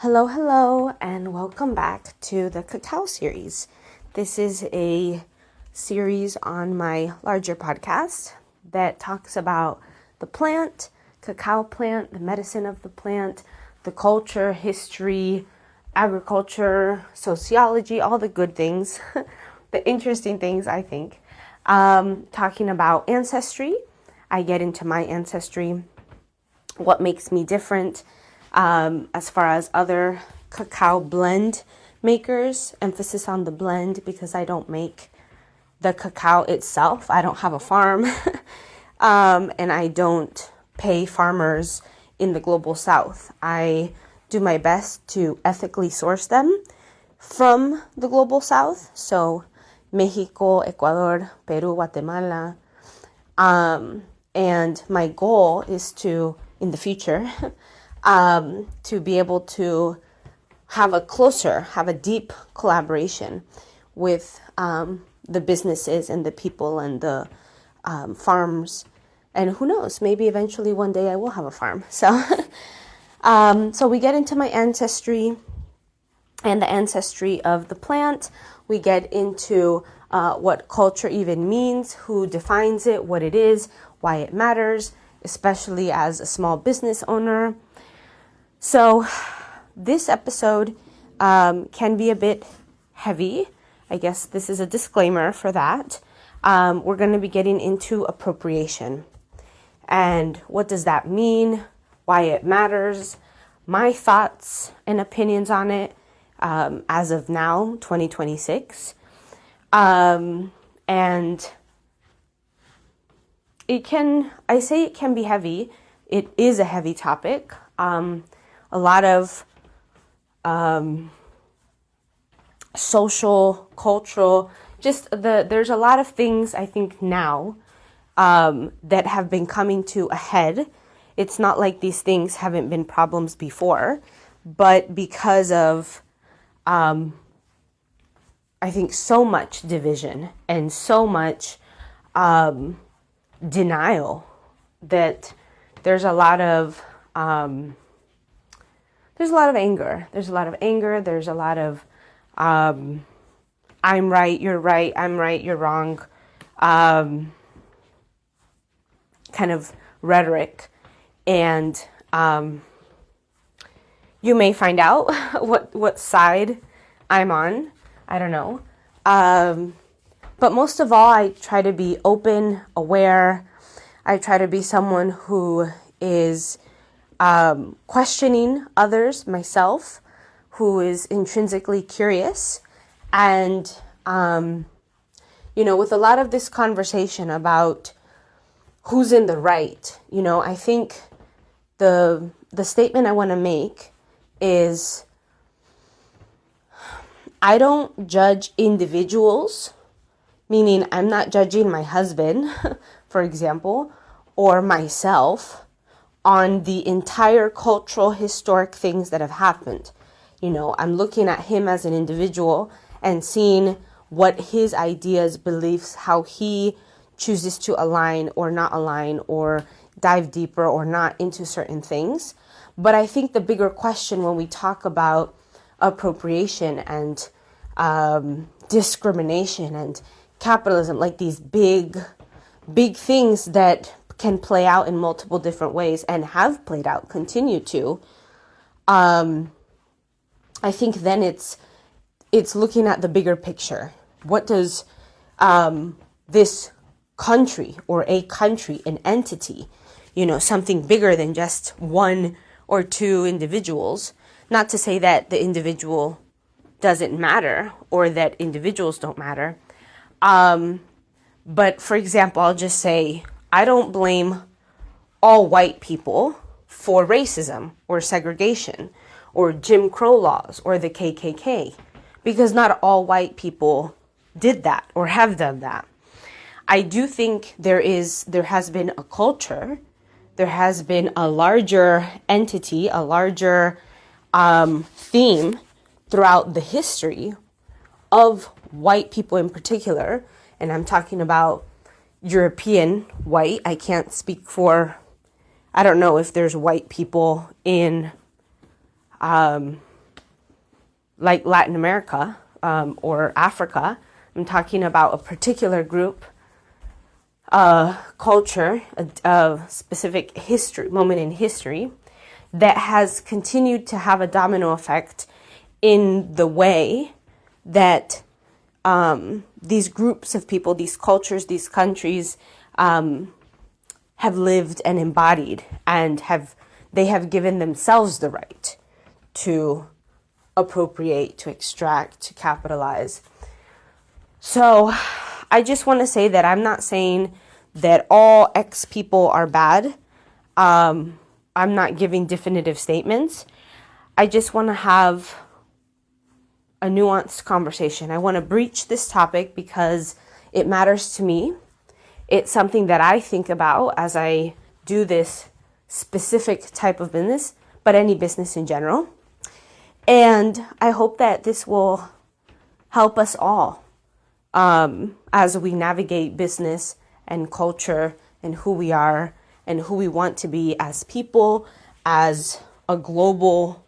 Hello, hello, and welcome back to the Cacao Series. This is a series on my larger podcast that talks about the plant, cacao plant, the medicine of the plant, the culture, history, agriculture, sociology, all the good things, the interesting things, I think. Talking about ancestry. I get into my ancestry, what makes me different, as far as other cacao blend makers, emphasis on the blend because I don't make the cacao itself. I don't have a farm, and I don't pay farmers in the global south. I do my best to ethically source them from the global south. So Mexico, Ecuador, Peru, Guatemala. And my goal is to, in the future, to be able to have a deep collaboration with the businesses and the people and the farms. And who knows, maybe eventually one day I will have a farm. So, so we get into my ancestry and the ancestry of the plant. We get into what culture even means, who defines it, what it is, why it matters, especially as a small business owner. So this episode can be a bit heavy. I guess this is a disclaimer for that. We're going to be getting into appropriation. And what does that mean? Why it matters? My thoughts and opinions on it as of now, 2026. And it can be heavy. It is a heavy topic. A lot of social, cultural, there's a lot of things I think now that have been coming to a head. It's not like these things haven't been problems before, but because of I think so much division and so much denial that there's a lot of anger. There's a lot of I'm right, you're right, I'm right, you're wrong, kind of rhetoric. And you may find out what side I'm on. I don't know. But most of all, I try to be open, aware. I try to be someone who is questioning others, myself, who is intrinsically curious. And, with a lot of this conversation about who's in the right, I think the statement I want to make is I don't judge individuals, meaning I'm not judging my husband, for example, or myself on the entire cultural, historic things that have happened. I'm looking at him as an individual and seeing what his ideas, beliefs, how he chooses to align or not align or dive deeper or not into certain things. But I think the bigger question when we talk about appropriation and discrimination and capitalism, like these big things that can play out in multiple different ways and have played out, continue to, I think then it's looking at the bigger picture. What does this country or a country, an entity, something bigger than just one or two individuals, not to say that the individual doesn't matter or that individuals don't matter. But for example, I'll just say, I don't blame all white people for racism or segregation or Jim Crow laws or the KKK, because not all white people did that or have done that. I do think there has been a culture, there has been a larger entity, a larger theme throughout the history of white people in particular, and I'm talking about European white. I can't speak for, I don't know if there's white people in like Latin America or Africa. I'm talking about a particular group, culture, a specific history, moment in history that has continued to have a domino effect in the way that these groups of people, these cultures, these countries have lived and embodied, and they have given themselves the right to appropriate, to extract, to capitalize. So I just want to say that I'm not saying that all X people are bad. I'm not giving definitive statements. I just want to have a nuanced conversation. I want to breach this topic because it matters to me. It's something that I think about as I do this specific type of business, but any business in general. And I hope that this will help us all as we navigate business and culture and who we are and who we want to be as people, as a global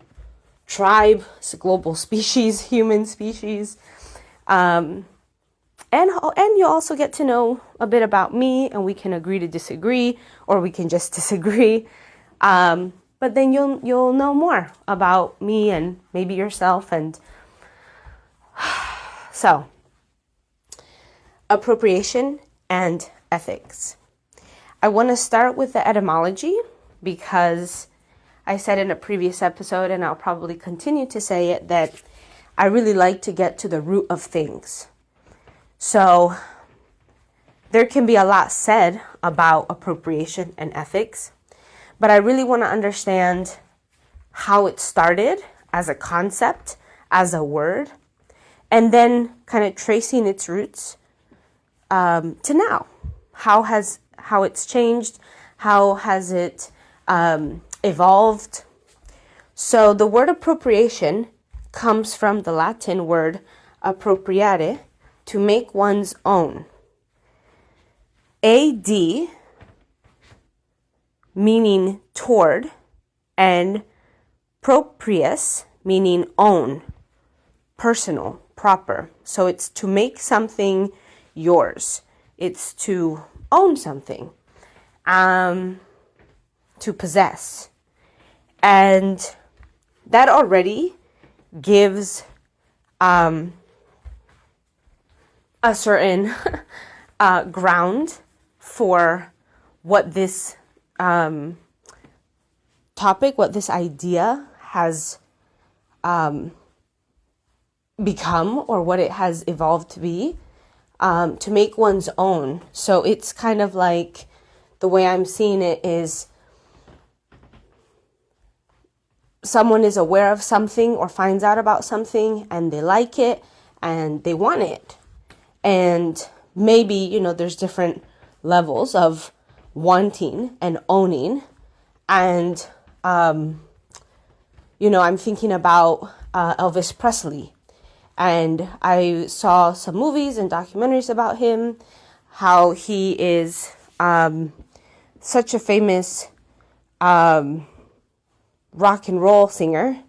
tribe, as a global species, human species. And you also get to know a bit about me, and we can agree to disagree, or we can just disagree. But then you'll know more about me and maybe yourself. And so, appropriation and ethics. I want to start with the etymology because I said in a previous episode, and I'll probably continue to say it, that I really like to get to the root of things. So there can be a lot said about appropriation and ethics, but I really want to understand how it started as a concept, as a word, and then kind of tracing its roots to now. How it's changed, how has it evolved. So the word appropriation comes from the Latin word appropriare, to make one's own. Ad, meaning toward, and proprius, meaning own, personal, proper. So it's to make something yours. It's to own something, to possess. And that already gives a certain ground for what this topic, what this idea has become, or what it has evolved to be, to make one's own. So it's kind of like, the way I'm seeing it is, someone is aware of something or finds out about something and they like it and they want it. And maybe, there's different levels of wanting and owning. And, I'm thinking about Elvis Presley. And I saw some movies and documentaries about him, how he is such a famous rock and roll singer.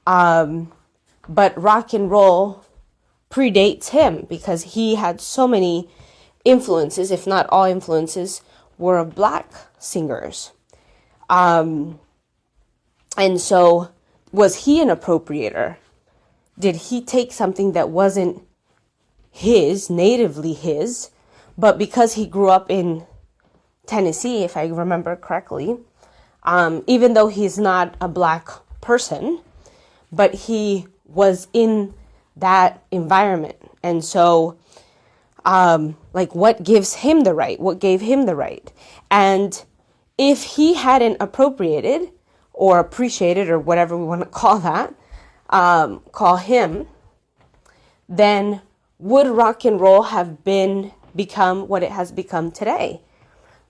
But rock and roll predates him because he had so many influences, if not all influences, were of black singers. And so was he an appropriator? Did he take something that wasn't his, natively his, but because he grew up in Tennessee, if I remember correctly, even though he's not a black person, but he was in that environment. And so, what gives him the right? What gave him the right? And if he hadn't appropriated or appreciated, or whatever we want to call that, call him, then would rock and roll have become what it has become today?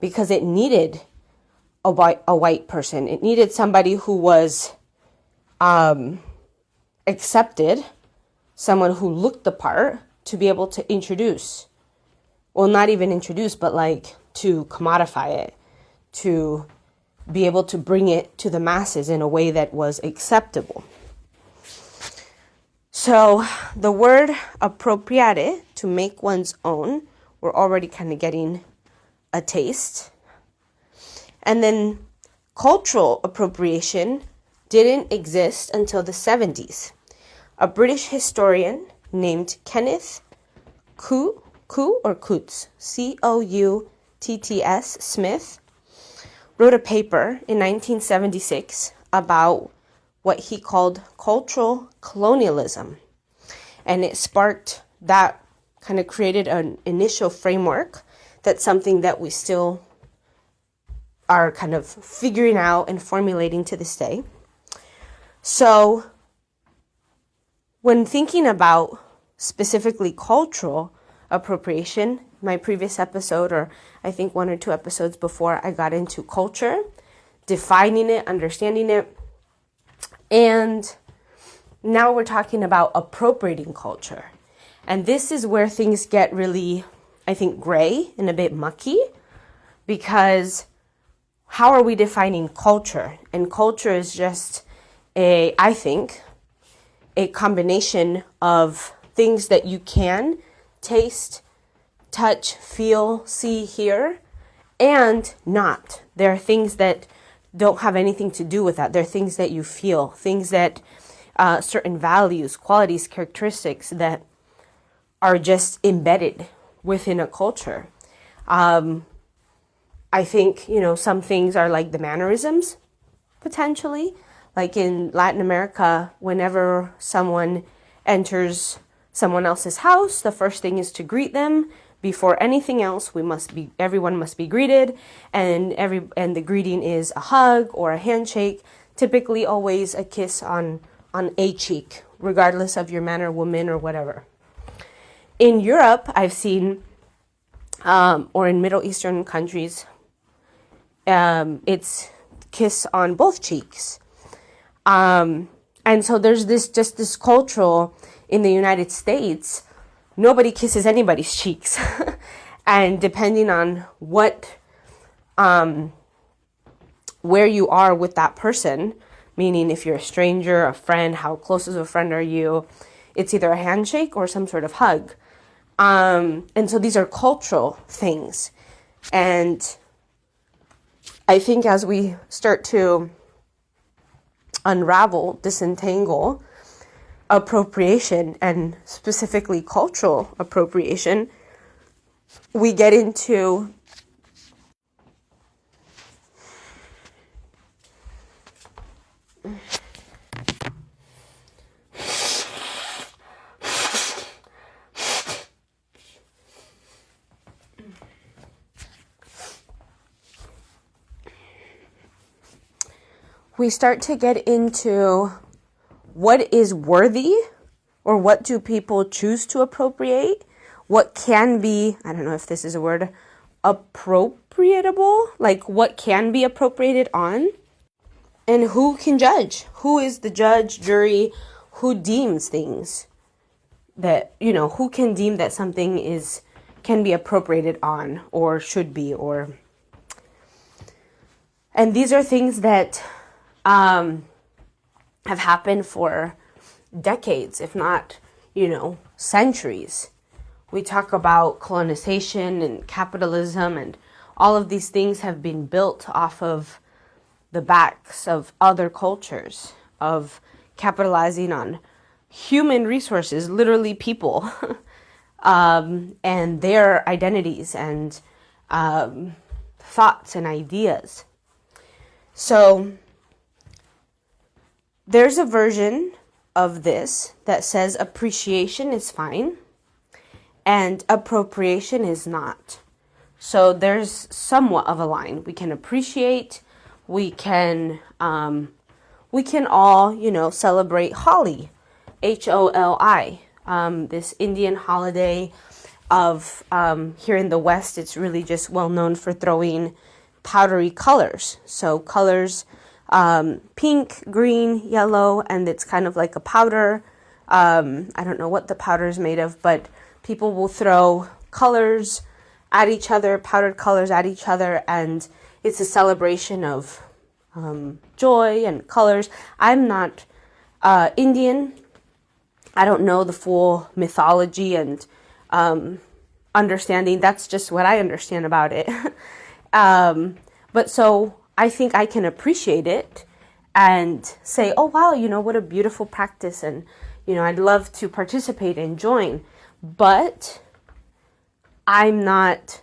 Because it needed a white person. It needed somebody who was accepted, someone who looked the part, to be able to introduce. Well, not even introduce, but to commodify it, to be able to bring it to the masses in a way that was acceptable. So the word appropriare, to make one's own, we're already kind of getting a taste. And then cultural appropriation didn't exist until the 70s. A British historian named Kenneth Coutts Smith wrote a paper in 1976 about what he called cultural colonialism. And it sparked that, kind of created an initial framework that's something that we still are kind of figuring out and formulating to this day. So when thinking about specifically cultural appropriation, my previous episode, or I think 1 or 2 episodes before, I got into culture, defining it, understanding it. And now we're talking about appropriating culture. And this is where things get really, I think, gray and a bit mucky, because how are we defining culture? And culture is just I think, a combination of things that you can taste, touch, feel, see, hear, and not. There are things that don't have anything to do with that. There are things that you feel, things that certain values, qualities, characteristics that are just embedded within a culture. I think, some things are like the mannerisms, potentially. Like in Latin America, whenever someone enters someone else's house, the first thing is to greet them. Before anything else, everyone must be greeted, and the greeting is a hug or a handshake, typically always a kiss on a cheek, regardless of your man or woman or whatever. In Europe, I've seen, or in Middle Eastern countries, it's kiss on both cheeks. And so there's this cultural in the United States, nobody kisses anybody's cheeks. And depending on where you are with that person, meaning if you're a stranger, a friend, how close of a friend are you, it's either a handshake or some sort of hug. And so these are cultural things. And I think as we start to unravel, disentangle appropriation, and specifically cultural appropriation, we get into what is worthy, or what do people choose to appropriate, what can be, I don't know if this is a word, appropriatable, like what can be appropriated on, and who can judge, who is the judge, jury, who deems things that, who can deem that something can be appropriated on, or should be, and these are things that have happened for decades, if not, centuries. We talk about colonization and capitalism, and all of these things have been built off of the backs of other cultures, of capitalizing on human resources, literally people, and their identities and thoughts and ideas. So there's a version of this that says appreciation is fine and appropriation is not. So there's somewhat of a line. We can appreciate, we can all, celebrate Holi, Holi, this Indian holiday of, here in the West, it's really just well known for throwing powdery colors. So colors, pink, green, yellow, and it's kind of like a powder. I don't know what the powder is made of, but people will throw colors at each other, powdered colors at each other, and it's a celebration of joy and colors. I'm not Indian. I don't know the full mythology and understanding. That's just what I understand about it. But so I think I can appreciate it and say, oh, wow, what a beautiful practice. And, I'd love to participate and join. But I'm not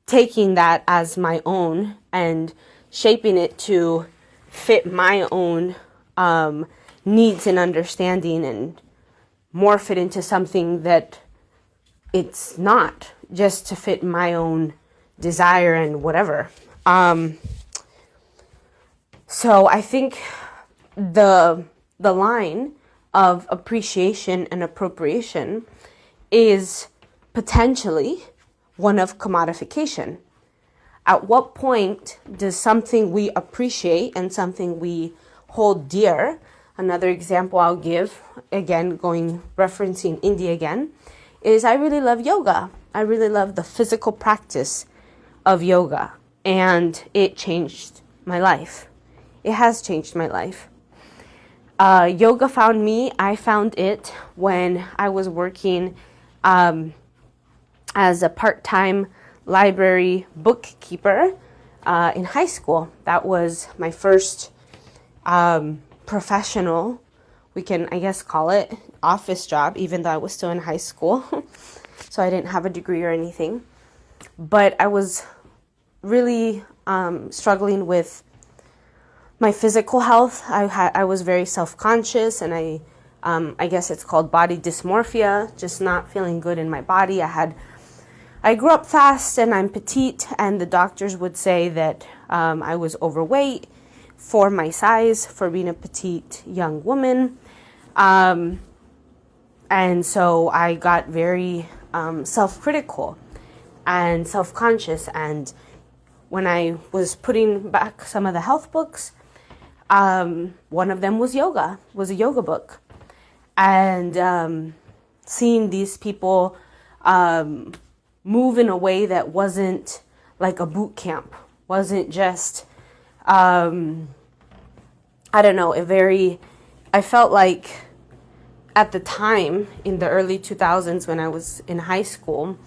taking that as my own and shaping it to fit my own needs and understanding and morph it into something that it's not, just to fit my own desire and whatever. So I think the line of appreciation and appropriation is potentially one of commodification. At what point does something we appreciate and something we hold dear? Another example I'll give, again, referencing India again, is I really love yoga. I really love the physical practice of yoga, and it changed my life. It has changed my life. Yoga found me. I found it when I was working as a part-time library bookkeeper in high school. That was my first professional, we can, I guess, call it, office job, even though I was still in high school. So I didn't have a degree or anything. But I was really struggling with my physical health. I was very self-conscious, and I guess it's called body dysmorphia, just not feeling good in my body. I grew up fast and I'm petite, and the doctors would say that I was overweight for my size, for being a petite young woman. And so I got very self-critical and self-conscious. And when I was putting back some of the health books, one of them was a yoga book. And seeing these people move in a way that wasn't like a boot camp, wasn't just, I don't know, I felt like at the time in the early 2000s when I was in high school,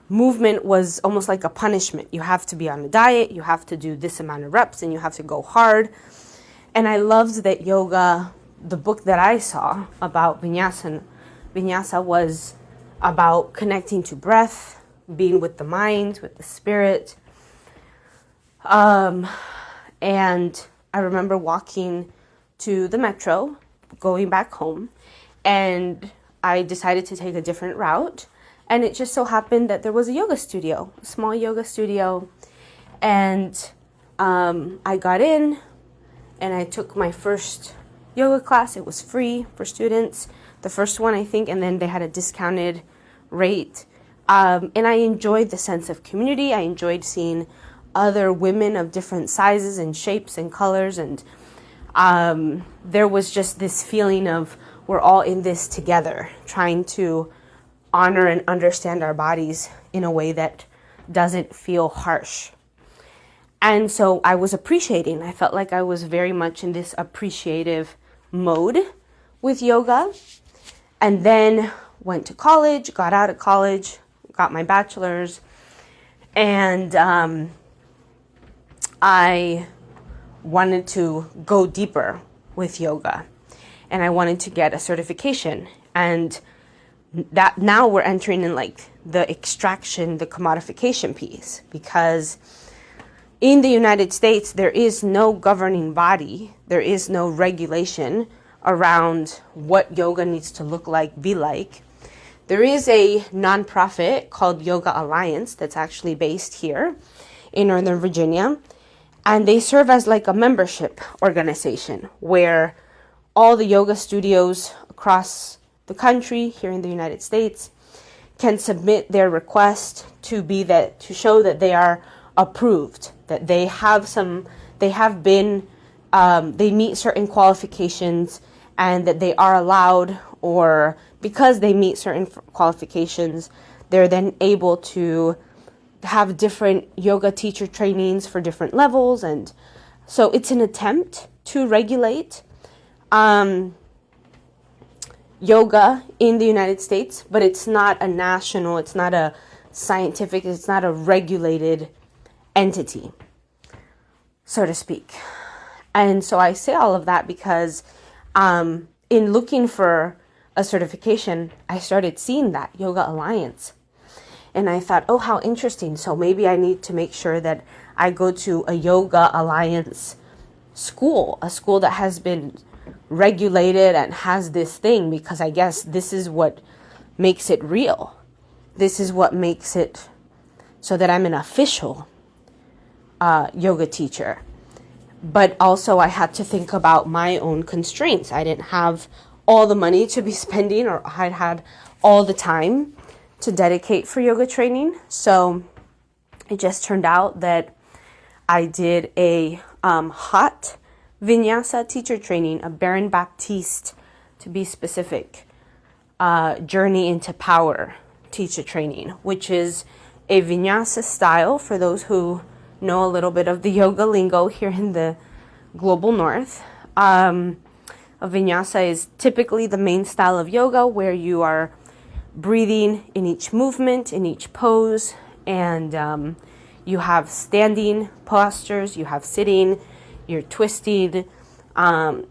movement was almost like a punishment. You have to be on a diet, you have to do this amount of reps, and you have to go hard. And I loved that yoga, the book that I saw about vinyasa was about connecting to breath, being with the mind, with the spirit. And I remember walking to the metro, going back home, and I decided to take a different route. And it just so happened that there was a yoga studio, a small yoga studio. And I got in and I took my first yoga class. It was free for students, the first one, I think, and then they had a discounted rate. And I enjoyed the sense of community. I enjoyed seeing other women of different sizes and shapes and colors. And there was just this feeling of we're all in this together, trying to honor and understand our bodies in a way that doesn't feel harsh. And so I was appreciating. I felt like I was very much in this appreciative mode with yoga. And then went to college, got out of college, got my bachelor's, and I wanted to go deeper with yoga, and I wanted to get a certification. And that now we're entering in like the extraction, the commodification piece, because in the United States, there is no governing body, there is no regulation around what yoga needs to look like, be like. There is a nonprofit called Yoga Alliance that's actually based here in Northern Virginia, and they serve as like a membership organization where all the yoga studios across the country here in the United States can submit their request to show that they are approved, that they meet certain qualifications, and that they are allowed, or because they meet certain qualifications, they're then able to have different yoga teacher trainings for different levels. And so it's an attempt to regulate. And yoga in the United States, but it's not a national, it's not a scientific, it's not a regulated entity, so to speak. And so I say all of that because in looking for a certification, I started seeing that Yoga Alliance. And I thought, oh, how interesting. So maybe I need to make sure that I go to a Yoga Alliance school, a school that has been regulated and has this thing, because I guess this is what makes it real. This is what makes it so that I'm an official yoga teacher. But also I had to think about my own constraints. I didn't have all the money to be spending, or I had all the time to dedicate for yoga training. So it just turned out that I did a hot vinyasa teacher training, a Baron Baptiste, to be specific, Journey into Power teacher training, which is a vinyasa style, for those who know a little bit of the yoga lingo here in the global north. A vinyasa is typically the main style of yoga where you are breathing in each movement, in each pose, and you have standing postures, you have sitting, you're twisted,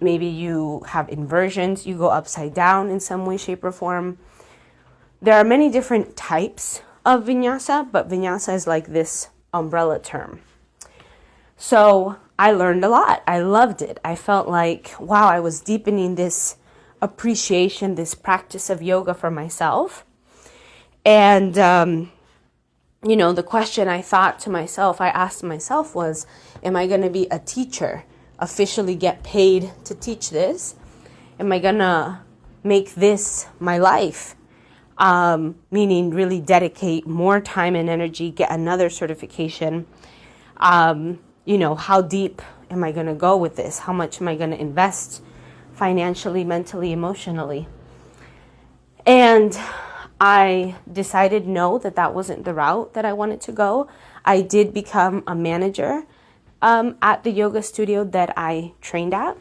maybe you have inversions, you go upside down in some way, shape, or form. There are many different types of vinyasa, but vinyasa is like this umbrella term. So I learned a lot. I loved it. I felt like, wow, I was deepening this appreciation, this practice of yoga for myself. And, the question I asked myself was, am I going to be a teacher, officially get paid to teach this? Am I going to make this my life? Meaning really dedicate more time and energy, get another certification. How deep am I going to go with this? How much am I going to invest financially, mentally, emotionally? And I decided no, that wasn't the route that I wanted to go. I did become a manager at the yoga studio that I trained at.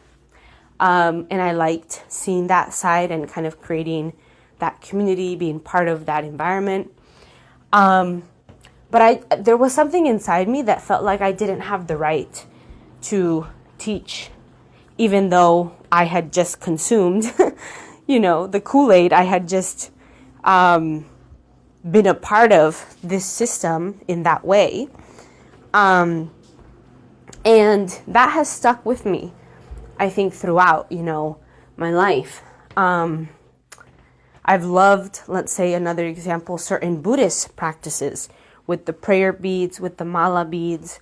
And I liked seeing that side and kind of creating that community, being part of that environment. But there was something inside me that felt like I didn't have the right to teach, even though I had just consumed, the Kool-Aid. I had just been a part of this system in that way. And that has stuck with me, I think, throughout, my life. I've loved, let's say another example, certain Buddhist practices with the prayer beads, with the mala beads,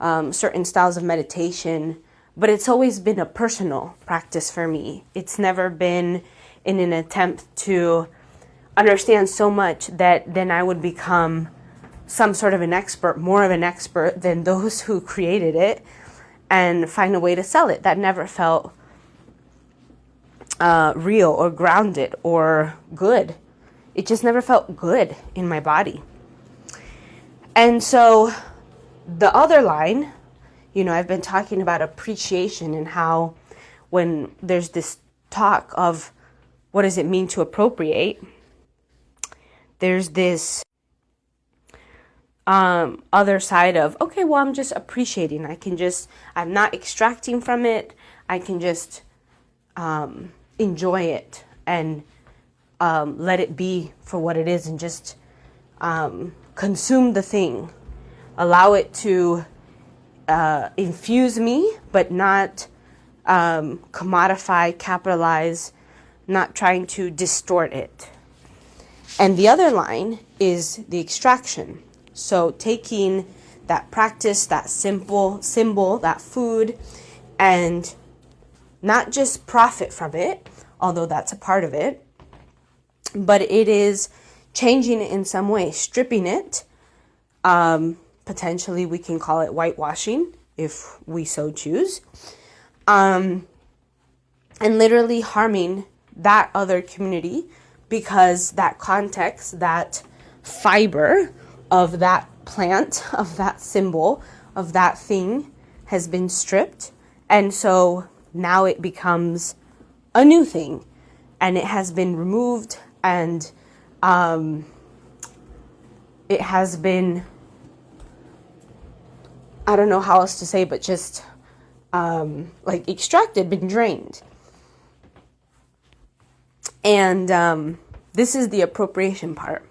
certain styles of meditation. But it's always been a personal practice for me. It's never been in an attempt to understand so much that then I would become some sort of an expert, more of an expert than those who created it, and find a way to sell it. That never felt real or grounded or good. It just never felt good in my body. And so the other line, I've been talking about appreciation and how when there's this talk of what does it mean to appropriate, there's this other side of, okay, well, I'm just appreciating. I'm not extracting from it. I can just enjoy it and let it be for what it is, and just consume the thing. Allow it to infuse me, but not commodify, capitalize, not trying to distort it. And the other line is the extraction. So taking that practice, that simple symbol, that food, and not just profit from it, although that's a part of it, but it is changing it in some way, stripping it. Potentially we can call it whitewashing if we so choose. And literally harming that other community because that context, that fiber of that plant, of that symbol, of that thing has been stripped. And so now it becomes a new thing. and it has been removed, and it has been, I don't know how else to say, but just like extracted, been drained. And this is the appropriation part.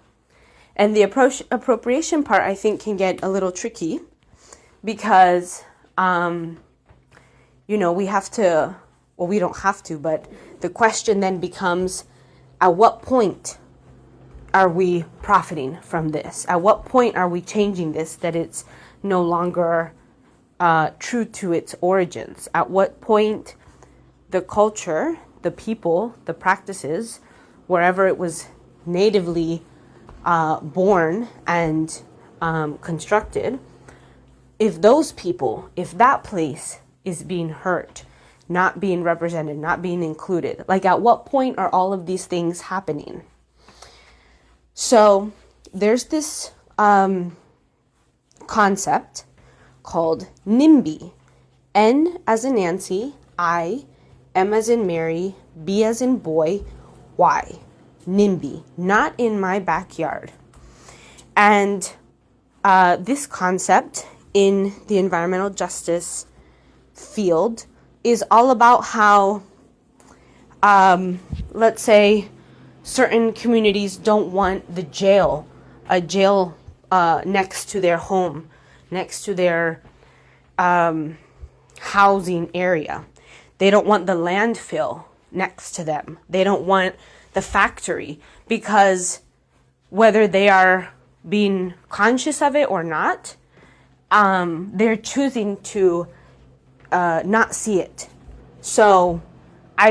And the appropriation part, I think, can get a little tricky because, we have to, well, we don't have to, but the question then becomes, at what point are we profiting from this? At what point are we changing this, that it's no longer true to its origins? At what point the culture, the people, the practices, wherever it was natively born and constructed, if those people, if that place is being hurt, not being represented, not being included, like at what point are all of these things happening? So there's this concept called NIMBY. N as in Nancy, I, M as in Mary, B as in boy, Y. NIMBY, not in my backyard. And this concept in the environmental justice field is all about how, let's say, certain communities don't want a jail next to their home, next to their housing area. They don't want the landfill next to them. They don't want the factory, because whether they are being conscious of it or not, they're choosing to not see it. So I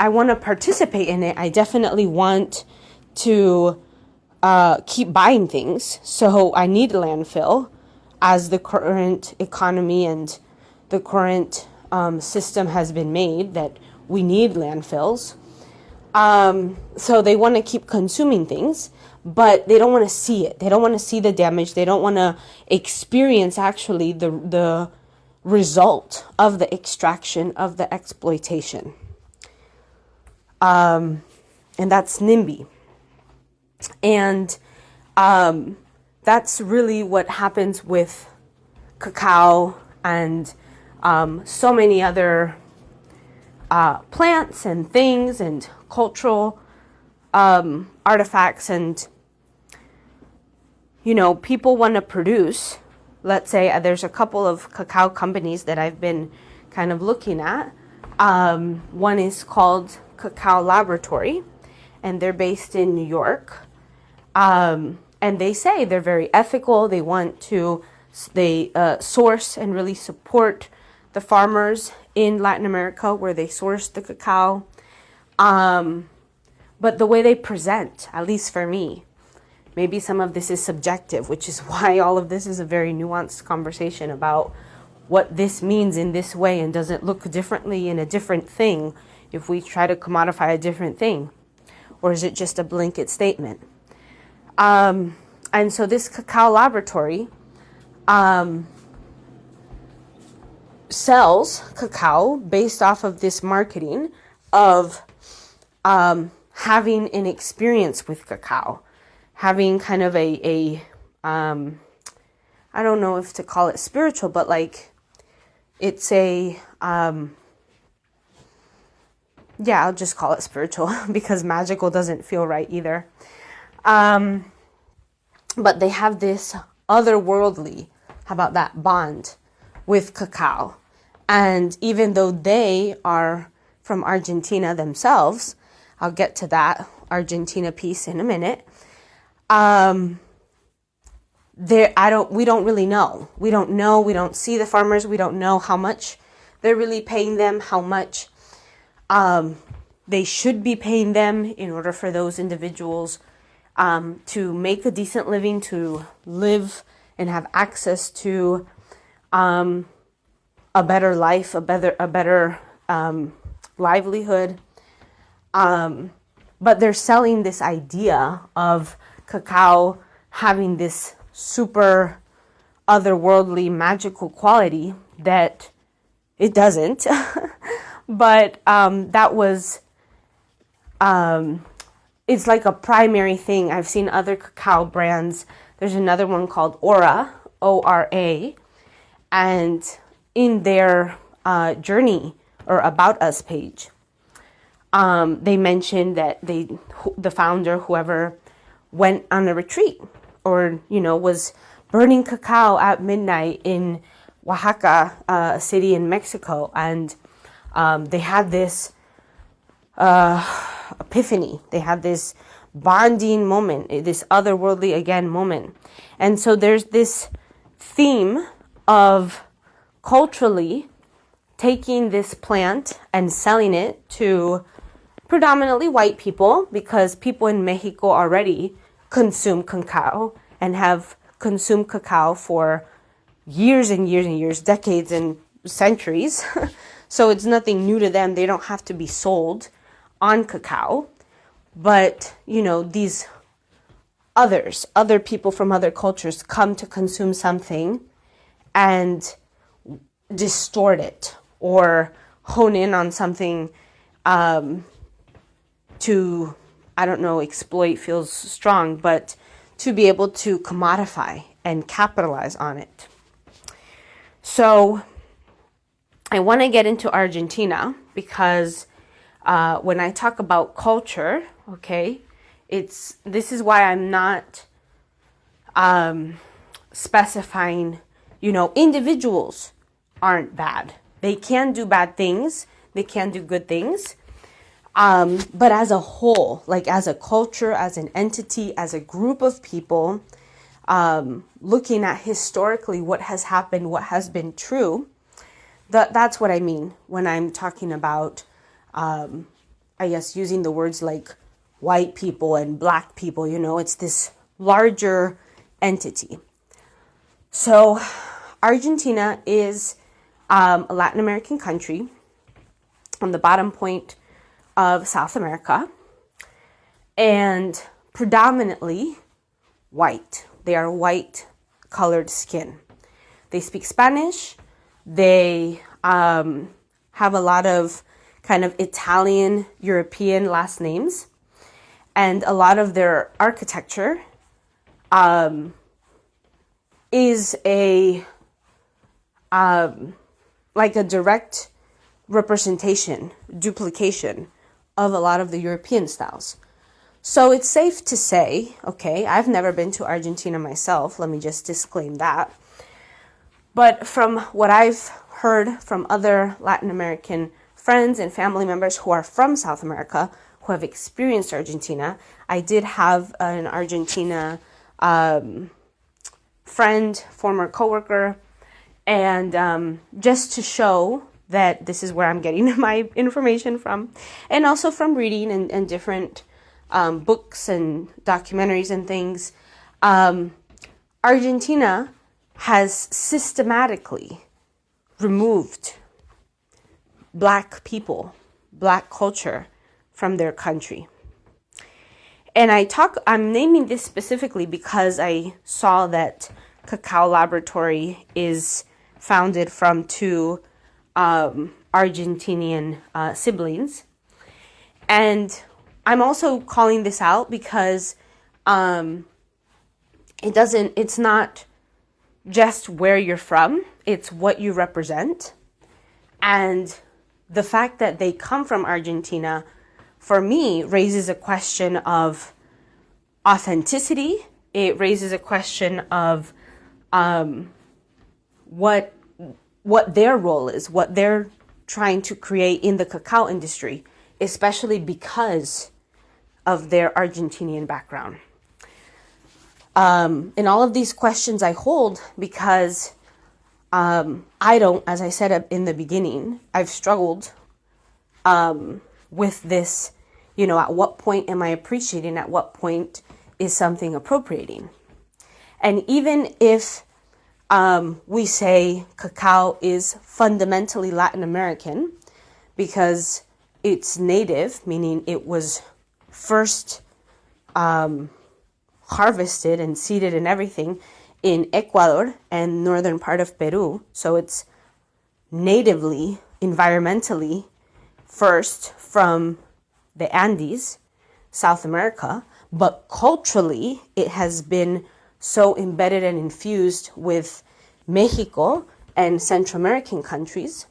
want to participate in it. I definitely want to keep buying things. So I need landfill as the current economy and the current system has been made, that we need landfills. So they want to keep consuming things, but they don't want to see it. They don't want to see the damage. They don't want to experience actually the result of the extraction, of the exploitation. And that's NIMBY. And that's really what happens with cacao and so many other plants and things and cultural artifacts. And, people want to produce, let's say there's a couple of cacao companies that I've been kind of looking at. One is called Cacao Laboratory, and they're based in New York. And they say they're very ethical. They source and really support the farmers in Latin America where they source the cacao. But the way they present, at least for me, maybe some of this is subjective, which is why all of this is a very nuanced conversation about what this means in this way, and does it look differently in a different thing if we try to commodify a different thing? Or is it just a blanket statement? And so this Cacao Laboratory sells cacao based off of this marketing of having an experience with cacao, having kind of a I don't know if to call it spiritual, but like it's I'll just call it spiritual because magical doesn't feel right either. But they have this otherworldly, how about that, bond with cacao. And even though they are from Argentina themselves, I'll get to that Argentina piece in a minute. We don't really know. We don't see the farmers. We don't know how much they're really paying them, how much they should be paying them in order for those individuals to make a decent living, to live and have access to a better life, a better livelihood. But they're selling this idea of cacao having this super otherworldly magical quality that it doesn't. But that was it's like a primary thing. I've seen other cacao brands. There's another one called Ora, O-R-A, and in their journey or about us page, they mentioned that the founder, whoever, went on a retreat or, was burning cacao at midnight in Oaxaca, a city in Mexico. And they had this epiphany. They had this bonding moment, this otherworldly again moment. And so there's this theme of culturally taking this plant and selling it to predominantly white people, because people in Mexico already consume cacao and have consumed cacao for years and years and years, decades and centuries. So it's nothing new to them. They don't have to be sold on cacao. But, these other people from other cultures come to consume something and distort it or hone in on something to, exploit feels strong, but to be able to commodify and capitalize on it. So I want to get into Argentina because when I talk about culture, okay, this is why I'm not specifying, individuals aren't bad. They can do bad things. They can do good things. But as a whole, like as a culture, as an entity, as a group of people, looking at historically what has happened, what has been true, that's what I mean when I'm talking about, using the words like white people and black people, it's this larger entity. So Argentina is a Latin American country on the bottom point of South America, and predominantly white. They are white colored skin. They speak Spanish. They have a lot of kind of Italian, European last names, and a lot of their architecture is a like a direct representation, duplication of a lot of the European styles. So it's safe to say, okay, I've never been to Argentina myself. Let me just disclaim that. But from what I've heard from other Latin American friends and family members who are from South America, who have experienced Argentina, I did have an Argentina friend, former coworker, and just to show that this is where I'm getting my information from, and also from reading and different books and documentaries and things. Argentina has systematically removed black people, black culture from their country. And I'm naming this specifically because I saw that Cacao Laboratory is founded from two Argentinian siblings. And I'm also calling this out because it's not just where you're from, it's what you represent. And the fact that they come from Argentina, for me, raises a question of authenticity. It raises a question of what their role is, what they're trying to create in the cacao industry, especially because of their Argentinian background. And all of these questions I hold because I don't, as I said in the beginning, I've struggled with this, at what point am I appreciating? At what point is something appropriating? And even if we say cacao is fundamentally Latin American because it's native, meaning it was first harvested and seeded and everything in Ecuador and northern part of Peru. So it's natively, environmentally, first from the Andes, South America, but culturally it has been so embedded and infused with Mexico and Central American countries.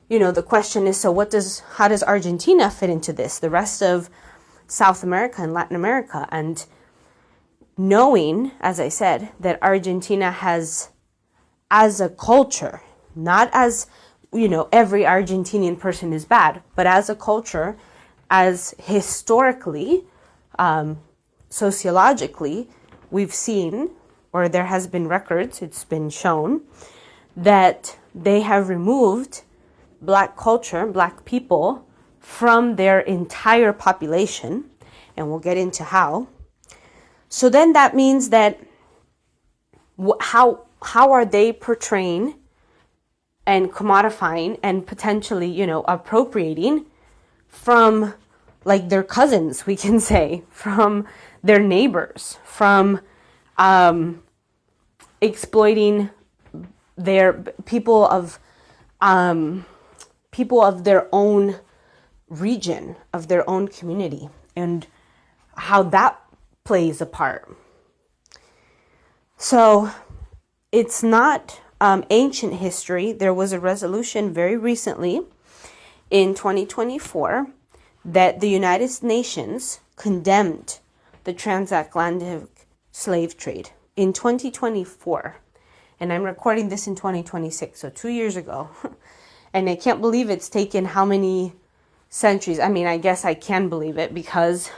The question is, so how does Argentina fit into this? The rest of South America and Latin America, and knowing, as I said, that Argentina has, as a culture, not as, every Argentinian person is bad, but as a culture, as historically, sociologically, we've seen, or there has been records, it's been shown, that they have removed Black culture, Black people, from their entire population, and we'll get into how. So then that means that how are they portraying and commodifying and potentially, appropriating from like their cousins, we can say, from their neighbors, from exploiting their people of their own region, of their own community, and how that plays a part. So it's not ancient history. There was a resolution very recently in 2024 that the United Nations condemned the transatlantic slave trade in 2024. And I'm recording this in 2026, so 2 years ago. And I can't believe it's taken how many centuries. I mean, I guess I can believe it because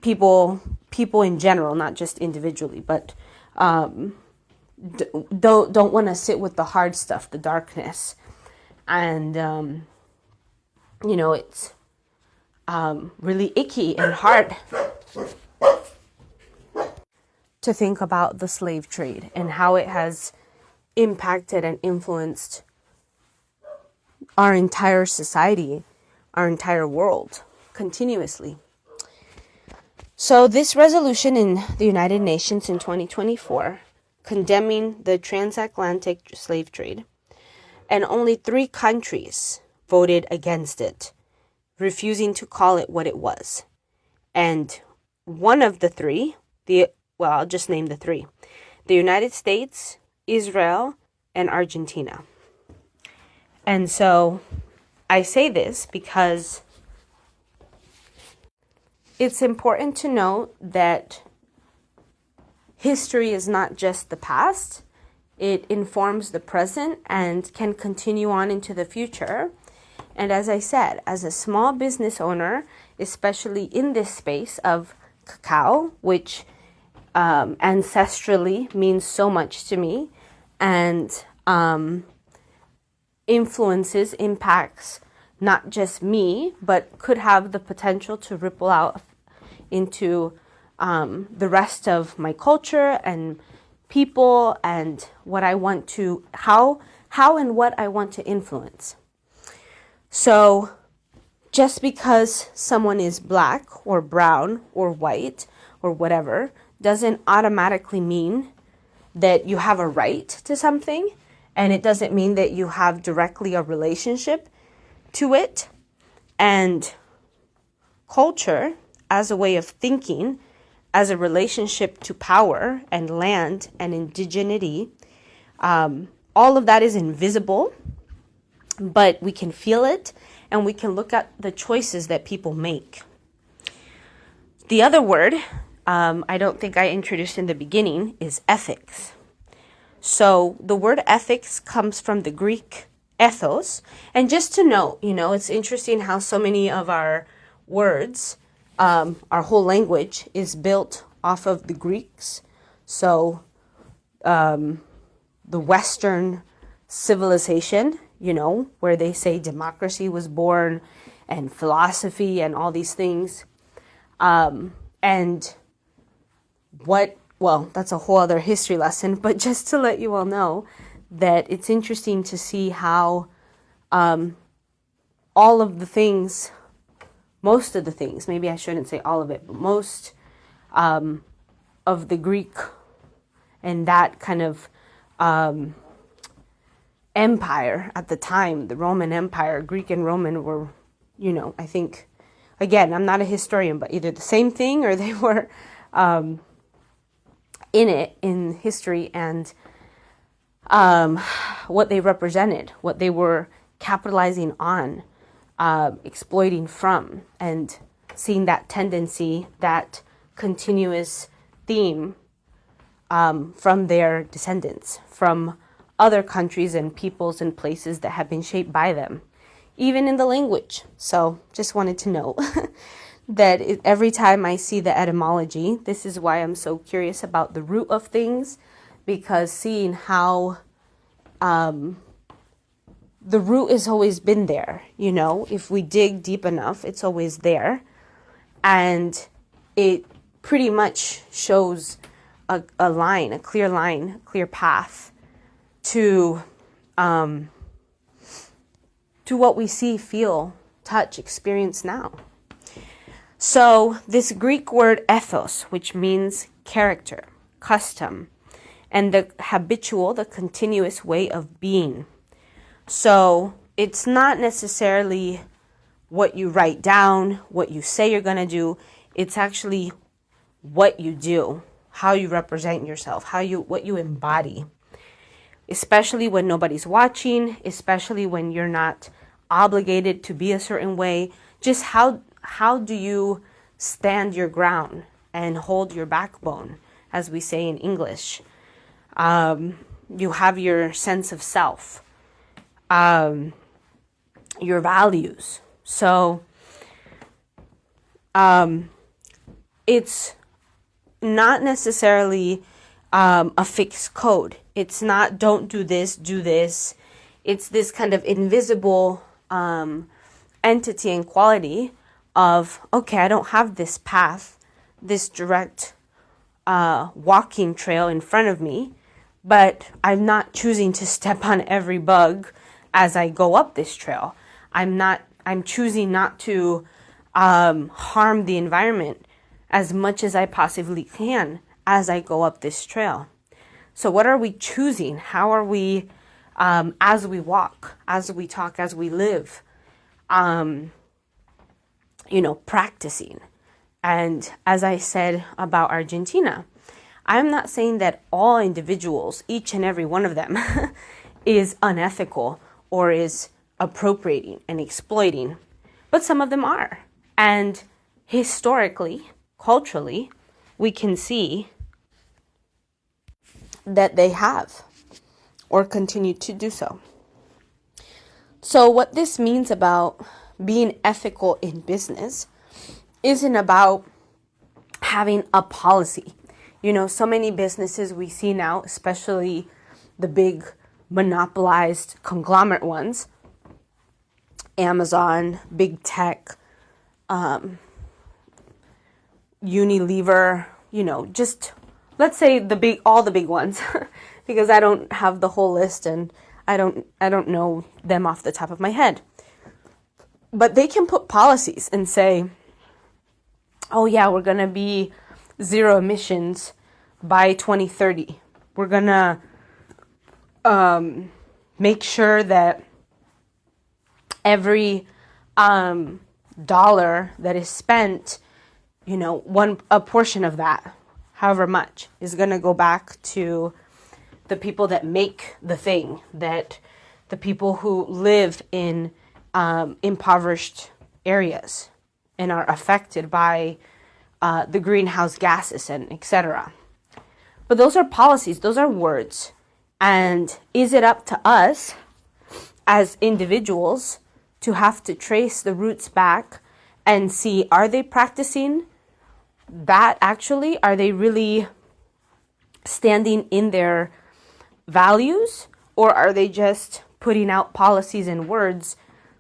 people in general, not just individually, but don't want to sit with the hard stuff, the darkness. And, it's really icky and hard to think about the slave trade and how it has impacted and influenced our entire society, our entire world, continuously. So this resolution in the United Nations in 2024, condemning the transatlantic slave trade, and only 3 countries voted against it, refusing to call it what it was. And one of the 3, I'll just name the 3, the United States, Israel, and Argentina. And so I say this because it's important to note that history is not just the past. It informs the present and can continue on into the future. And as I said, as a small business owner, especially in this space of cacao, which ancestrally means so much to me, and impacts not just me, but could have the potential to ripple out into the rest of my culture and people, and what I want to, how and what I want to influence. So just because someone is black or brown or white or whatever doesn't automatically mean that you have a right to something, and it doesn't mean that you have directly a relationship to it. And culture as a way of thinking, as a relationship to power and land and indigeneity, all of that is invisible, but we can feel it and we can look at the choices that people make. The other word, I don't think I introduced in the beginning, is ethics. So the word ethics comes from the Greek ethos. And just to note, it's interesting how so many of our words, our whole language is built off of the Greeks. So the Western civilization, where they say democracy was born and philosophy and all these things. That's a whole other history lesson, but just to let you all know that it's interesting to see how all of the things, most of the things, maybe I shouldn't say all of it, but most of the Greek and that kind of empire at the time, the Roman Empire, Greek and Roman were I think, again, I'm not a historian, but either the same thing or they were in it in history, and what they represented, what they were capitalizing on, exploiting from, and seeing that tendency, that continuous theme from their descendants, from other countries and peoples and places that have been shaped by them, even in the language. So just wanted to know that every time I see the etymology, this is why I'm so curious about the root of things, because seeing how the root has always been there, if we dig deep enough, it's always there. And it pretty much shows a line, a clear path to what we see, feel, touch, experience now. So this Greek word ethos, which means character, custom, and the habitual, the continuous way of being. So it's not necessarily what you write down, what you say you're going to do. It's actually what you do, how you represent yourself, what you embody, especially when nobody's watching, especially when you're not obligated to be a certain way. Just how do you stand your ground and hold your backbone, as we say in English. You have your sense of self, your values. So it's not necessarily a fixed code. It's not don't do this, do this. It's this kind of invisible entity and quality of, okay, I don't have this path, this direct walking trail in front of me, but I'm not choosing to step on every bug as I go up this trail. I'm choosing not to harm the environment as much as I possibly can as I go up this trail. So what are we choosing? How are we, as we walk, as we talk, as we live, practicing? And as I said about Argentina, I'm not saying that all individuals, each and every one of them, is unethical or is appropriating and exploiting, but some of them are. And historically, culturally, we can see that they have or continue to do so. So what this means about being ethical in business isn't about having a policy. So many businesses we see now, especially the big monopolized conglomerate ones, Amazon, big tech, Unilever, just let's say all the big ones, because I don't have the whole list and I don't know them off the top of my head. But they can put policies and say, oh yeah, we're going to be zero emissions by 2030. We're going to make sure that every dollar that is spent, a portion of that, however much, is going to go back to the people that make the thing, that the people who live in impoverished areas and are affected by the greenhouse gases and etc. But those are policies, those are words. And is it up to us as individuals to have to trace the roots back and see, are they practicing that actually? Are they really standing in their values? Or are they just putting out policies and words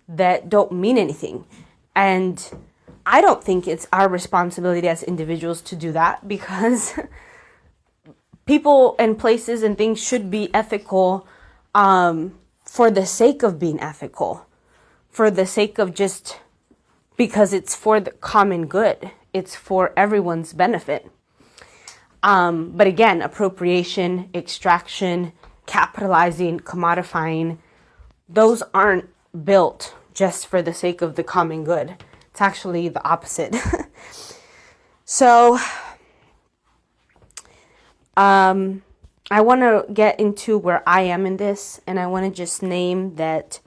that don't mean anything? And I don't think it's our responsibility as individuals to do that, because people and places and things should be ethical for the sake of being ethical, for the sake of just because it's for the common good. It's for everyone's benefit. But again, appropriation, extraction, capitalizing, commodifying, those aren't built just for the sake of the common good. It's actually the opposite. So, I want to get into where I am in this, and I want to just name that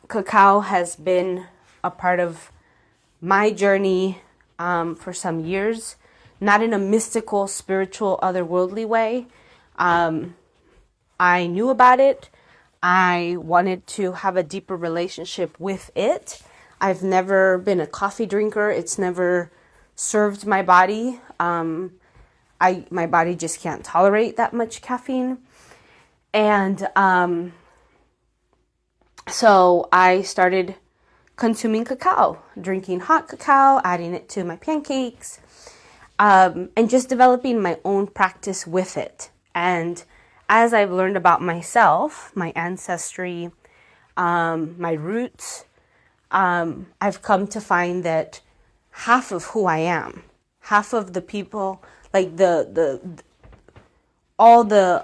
cacao has been a part of my journey for some years, not in a mystical, spiritual, otherworldly way. I knew about it. I wanted to have a deeper relationship with it. I've never been a coffee drinker. It's never served my body. My body just can't tolerate that much caffeine. And so I started consuming cacao, drinking hot cacao, adding it to my pancakes, and just developing my own practice with it. And as I've learned about myself, my ancestry, my roots, I've come to find that half of who I am, half of the people, like all the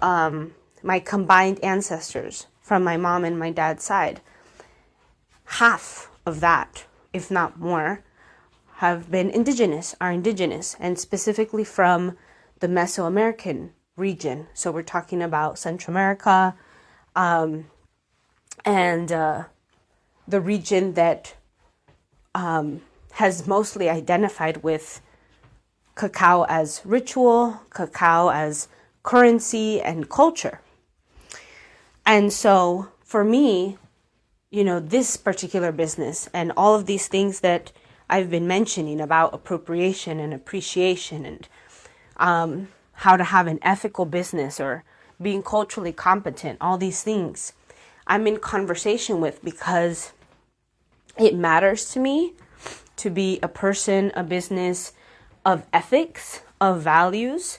my combined ancestors from my mom and my dad's side, half of that, if not more, are indigenous, and specifically from the Mesoamerican region. So we're talking about Central America, and the region that has mostly identified with cacao as ritual, cacao as currency and culture. And so for me, this particular business and all of these things that I've been mentioning about appropriation and appreciation and how to have an ethical business or being culturally competent, all these things I'm in conversation with because it matters to me to be a person, a business of ethics, of values,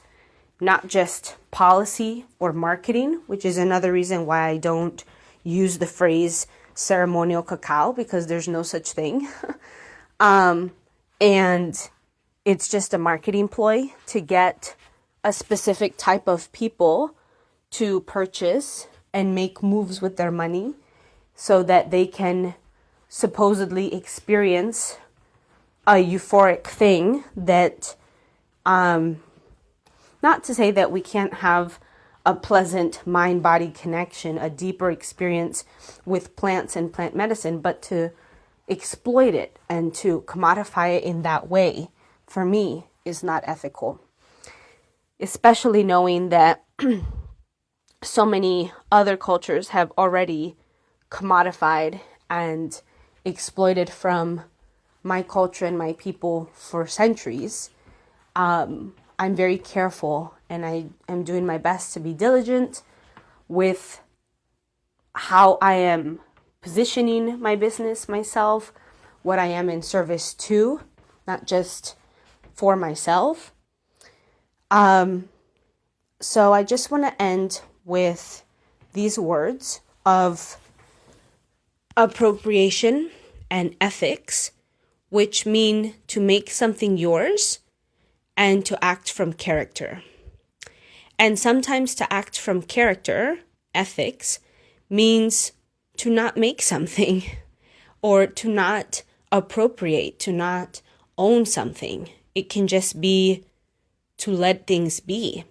not just policy or marketing, which is another reason why I don't use the phrase ceremonial cacao, because there's no such thing. And it's just a marketing ploy to get a specific type of people to purchase and make moves with their money so that they can supposedly experience a euphoric thing that, not to say that we can't have a pleasant mind-body connection, a deeper experience with plants and plant medicine, but to exploit it and to commodify it in that way, for me, is not ethical. Especially knowing that so many other cultures have already commodified and exploited from my culture and my people for centuries. I'm very careful, and I am doing my best to be diligent with how I am positioning my business, myself, what I am in service to, not just for myself. So I just want to end with these words of appropriation and ethics, which mean to make something yours and to act from character. And sometimes to act from character, ethics, means to not make something or to not appropriate, to not own something. It can just be to let things be.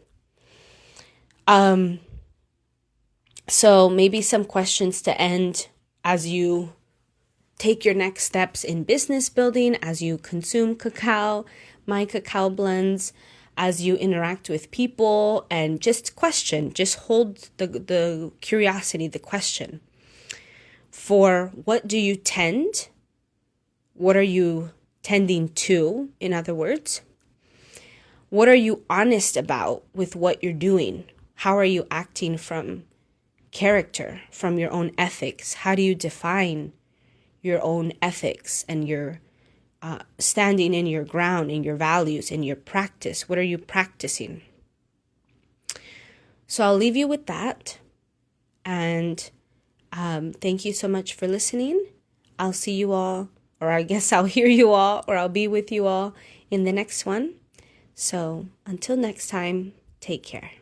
So maybe some questions to end as you take your next steps in business building, as you consume cacao, my cacao blends, as you interact with people, and just question, just hold the curiosity, the question. For what do you tend? What are you tending to, in other words? What are you honest about with what you're doing? How are you acting from character, from your own ethics? How do you define your own ethics and your standing in your ground, in your values, in your practice? What are you practicing? So I'll leave you with that. And thank you so much for listening. I'll see you all, or I guess I'll hear you all, or I'll be with you all in the next one. So until next time, take care.